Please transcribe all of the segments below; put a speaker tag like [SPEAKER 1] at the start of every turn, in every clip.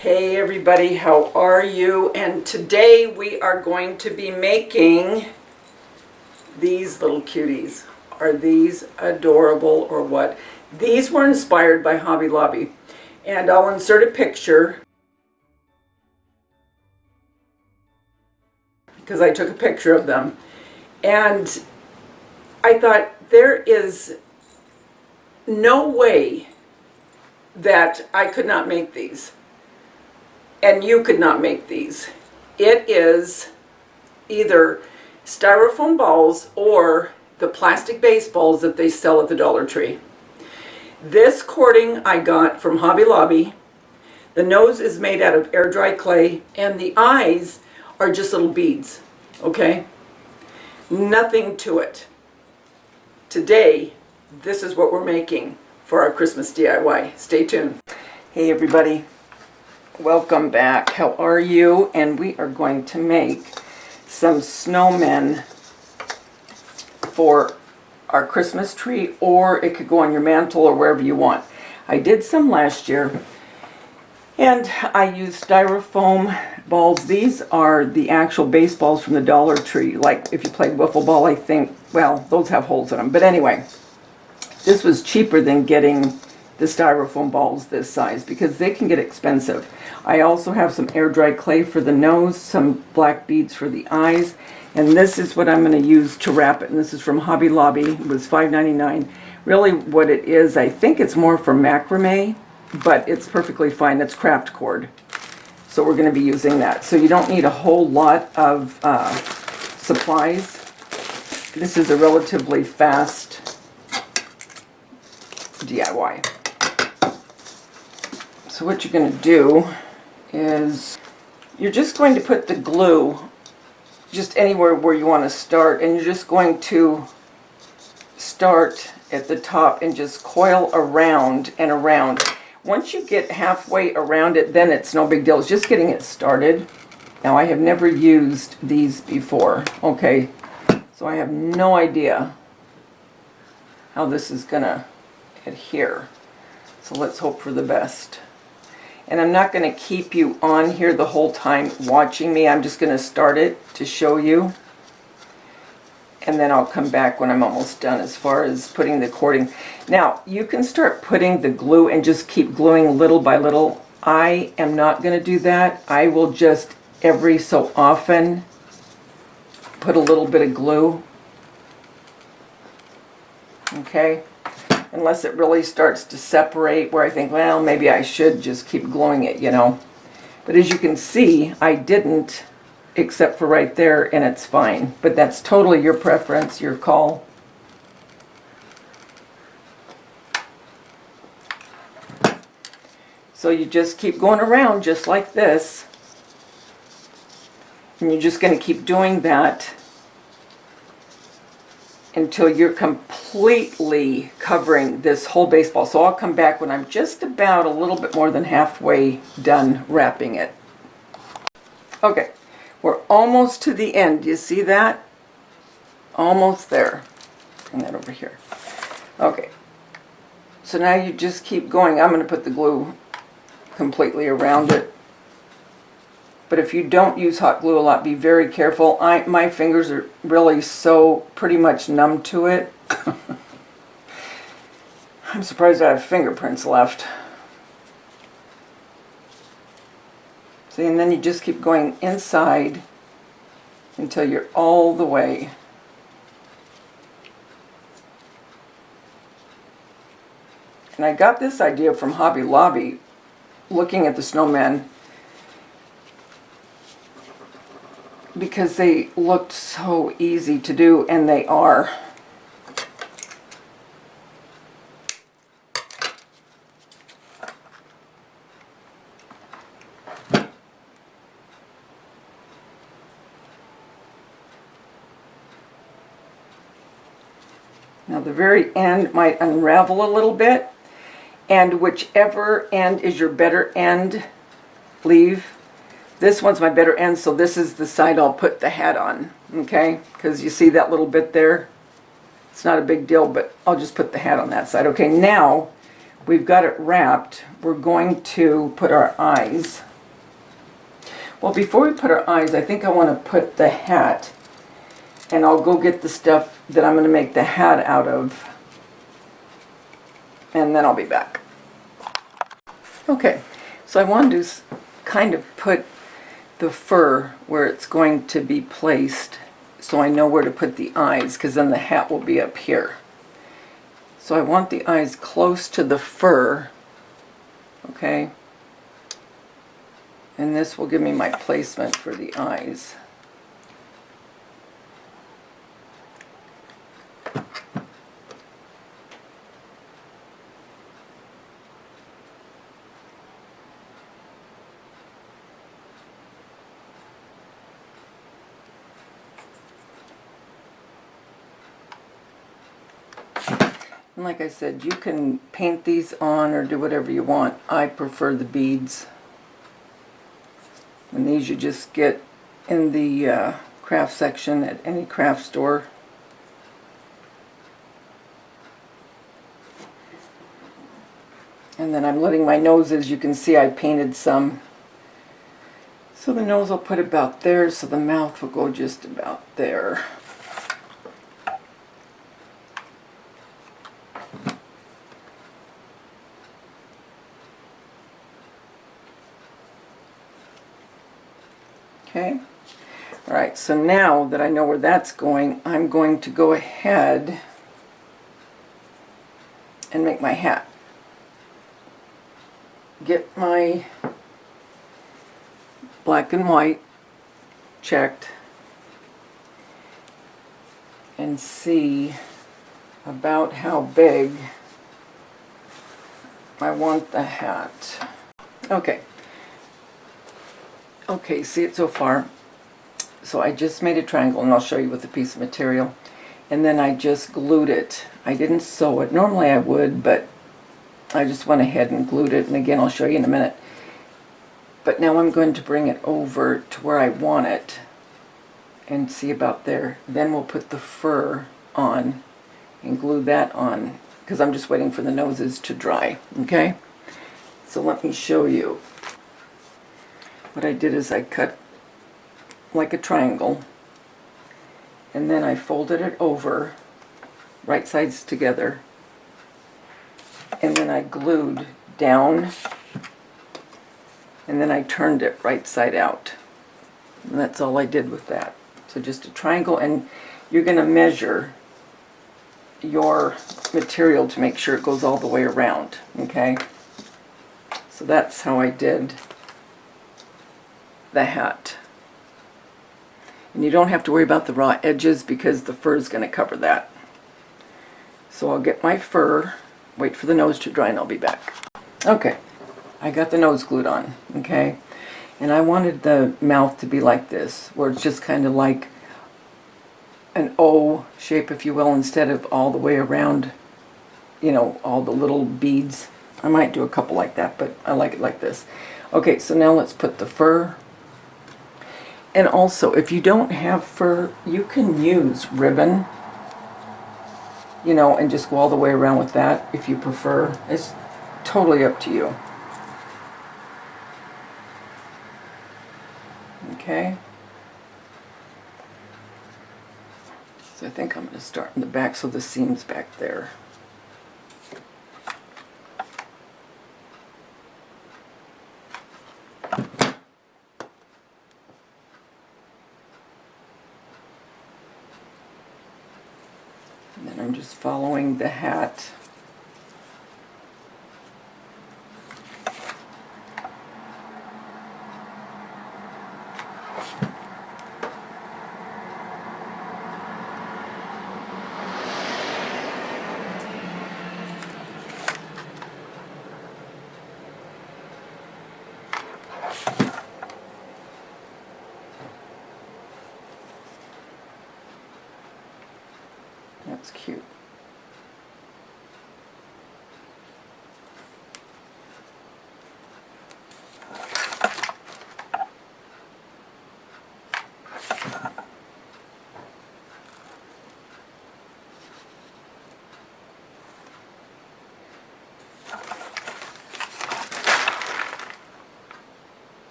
[SPEAKER 1] Hey everybody, how are you? And today we are going to be making these little cuties. Are these adorable or what? These were inspired by Hobby Lobby. And I'll insert a picture because I took a picture of them. And I thought there is no way that I could not make these. And you could not make these. It is either styrofoam balls or the plastic baseballs that they sell at the Dollar Tree. This cording I got from Hobby Lobby. The nose is made out of air dry clay and the eyes are just little beads, okay? Nothing to it. Today, this is what we're making for our Christmas DIY. Stay tuned. Hey everybody. Welcome back. How are you? And we are going to make some snowmen for our Christmas tree, or it could go on your mantle or wherever you want. I did some last year and I used styrofoam balls. These are the actual baseballs from the Dollar Tree. Like if you play wiffle ball, I think, well, those have holes in them. But anyway, this was cheaper than getting the styrofoam balls this size because they can get expensive. I also have some air dry clay for the nose, some black beads for the eyes, and this is what I'm going to use to wrap it. And this is from Hobby Lobby. It was $5.99. Really what it is, I think it's more for macrame, but it's perfectly fine. It's craft cord. So we're going to be using that. So you don't need a whole lot of supplies. This is a relatively fast DIY. So what you're going to do is you're just going to put the glue just anywhere where you want to start, and you're just going to start at the top and just coil around and around. Once you get halfway around it, then it's no big deal. It's just getting it started. Now I have never used these before, okay, so I have no idea how this is going to adhere. So let's hope for the best. And I'm not going to keep you on here the whole time watching me. I'm just going to start it to show you. And then I'll come back when I'm almost done as far as putting the cording. Now, you can start putting the glue and just keep gluing little by little. I am not going to do that. I will just every so often put a little bit of glue. Okay? Unless it really starts to separate where I think, well, maybe I should just keep gluing it, you know. But as you can see, I didn't, except for right there, and it's fine. But that's totally your preference, your call. So you just keep going around just like this. And you're just going to keep doing that until you're completely covering this whole baseball. So I'll come back when I'm just about a little bit more than halfway done wrapping it. Okay, we're almost to the end. You see that? Almost there. Bring that over here. Okay, so now you just keep going. I'm going to put the glue completely around it. But if you don't use hot glue a lot, be very careful. My fingers are really so pretty much numb to it. I'm surprised I have fingerprints left. See, and then you just keep going inside until you're all the way. And I got this idea from Hobby Lobby, looking at the snowman, because they looked so easy to do, and they are. Now the very end might unravel a little bit, and whichever end is your better end, leave. This one's my better end, so this is the side I'll put the hat on, okay? Because you see that little bit there? It's not a big deal, but I'll just put the hat on that side. Okay, now we've got it wrapped. We're going to put our eyes Well, before we put our eyes, I think I want to put the hat, and I'll go get the stuff that I'm going to make the hat out of, and then I'll be back. Okay, so I wanted to kind of put the fur where it's going to be placed so I know where to put the eyes, because then the hat will be up here. So I want the eyes close to the fur, okay? And this will give me my placement for the eyes. And like I said, you can paint these on or do whatever you want. I prefer the beads. And these you just get in the craft section at any craft store. And then I'm letting my noses, you can see I painted some. So the nose I'll put about there, so the mouth will go just about there. Okay, all right, so now that I know where that's going, I'm going to go ahead and make my hat. Get my black and white checked and see about how big I want the hat. Okay. Okay, see it so far. So I just made a triangle, and I'll show you with a piece of material. And then I just glued it. I didn't sew it. Normally I would, but I just went ahead and glued it. And again, I'll show you in a minute. But now I'm going to bring it over to where I want it and see about there. Then we'll put the fur on and glue that on, because I'm just waiting for the noses to dry. Okay? So let me show you. What I did is I cut like a triangle, and then I folded it over, right sides together, and then I glued down, and then I turned it right side out. And that's all I did with that. So just a triangle, and you're going to measure your material to make sure it goes all the way around, okay? So that's how I did the hat. And you don't have to worry about the raw edges because the fur is going to cover that. So I'll get my fur, wait for the nose to dry, and I'll be back. Okay, I got the nose glued on, okay? And I wanted the mouth to be like this, where it's just kind of like an O shape, if you will, instead of all the way around, you know, all the little beads. I might do a couple like that, but I like it like this. Okay, so now let's put the fur. And also, if you don't have fur, you can use ribbon, you know, and just go all the way around with that if you prefer. It's totally up to you. Okay. So I think I'm going to start in the back, so the seam's back there. And then I'm just following the hat. That's cute.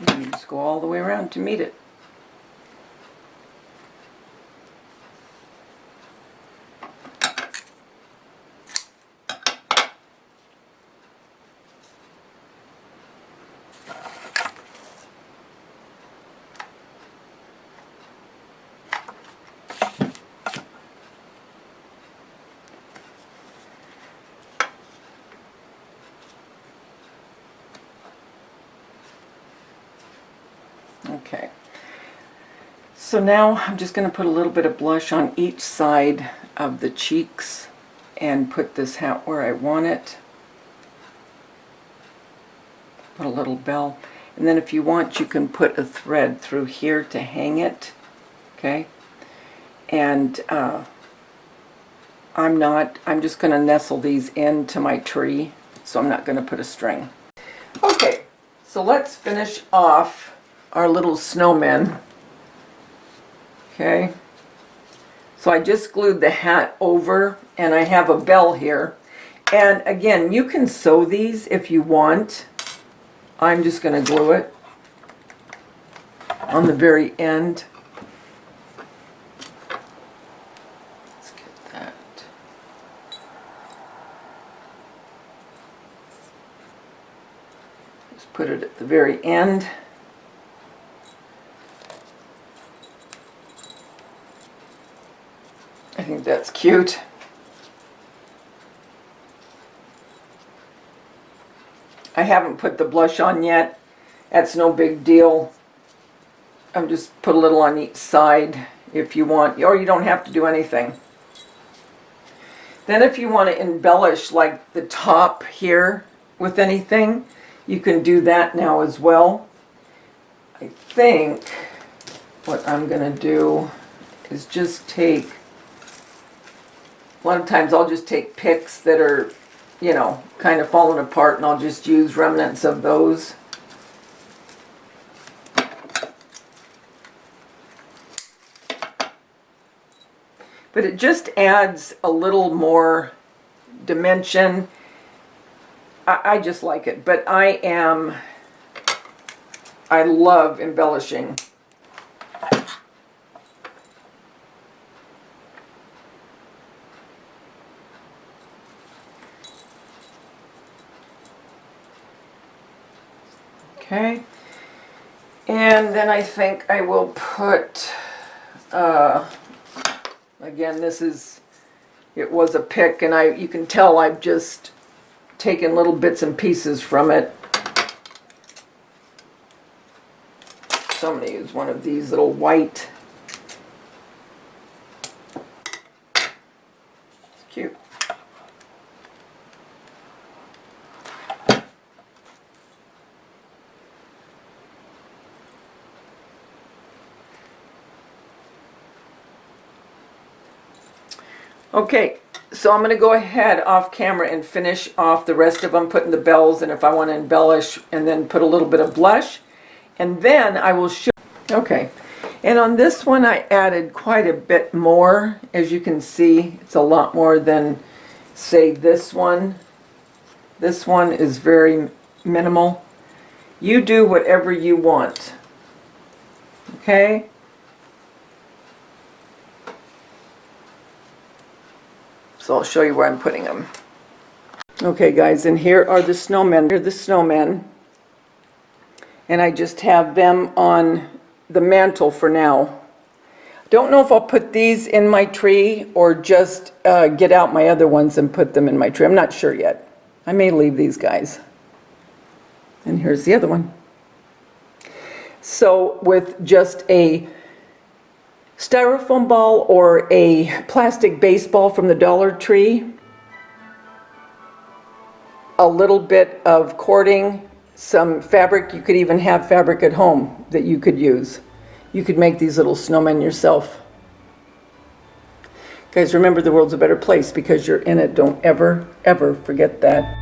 [SPEAKER 1] And you just go all the way around to meet it. Okay, so now I'm just going to put a little bit of blush on each side of the cheeks and put this hat where I want it. Put a little bell, and then if you want you can put a thread through here to hang it. Okay, and I'm just going to nestle these into my tree, so I'm not going to put a string. Okay, so let's finish off our little snowman. Okay, so I just glued the hat over, and I have a bell here, and again you can sew these if you want. I'm just going to glue it on the very end. Let's get that. Just put it at the very end. I think that's cute. I haven't put the blush on yet. That's no big deal. I'm just put a little on each side if you want, or you don't have to do anything. Then if you want to embellish like the top here with anything, you can do that now as well. I think what I'm going to do is just take, a lot of times I'll just take picks that are, you know, kind of falling apart, and I'll just use remnants of those. But it just adds a little more dimension. I just like it, but I love embellishing. Okay, and then I think I will put, again, it was a pick, and you can tell I've just taken little bits and pieces from it. So I'm going to use one of these little white. It's cute. Okay, so I'm going to go ahead off camera and finish off the rest of them, putting the bells, and if I want to embellish, and then put a little bit of blush, and then I will show. Okay, and on this one I added quite a bit more. As you can see, it's a lot more than, say, this one. This one is very minimal. You do whatever you want. Okay? So I'll show you where I'm putting them. Okay guys, and here are the snowmen. Here are the snowmen. And I just have them on the mantle for now. Don't know if I'll put these in my tree or just get out my other ones and put them in my tree. I'm not sure yet. I may leave these guys. And here's the other one. So with just a styrofoam ball or a plastic baseball from the Dollar Tree, a little bit of cording, some fabric. You could even have fabric at home that you could use. You could make these little snowmen yourself. Guys, remember, the world's a better place because you're in it. Don't ever, ever forget that.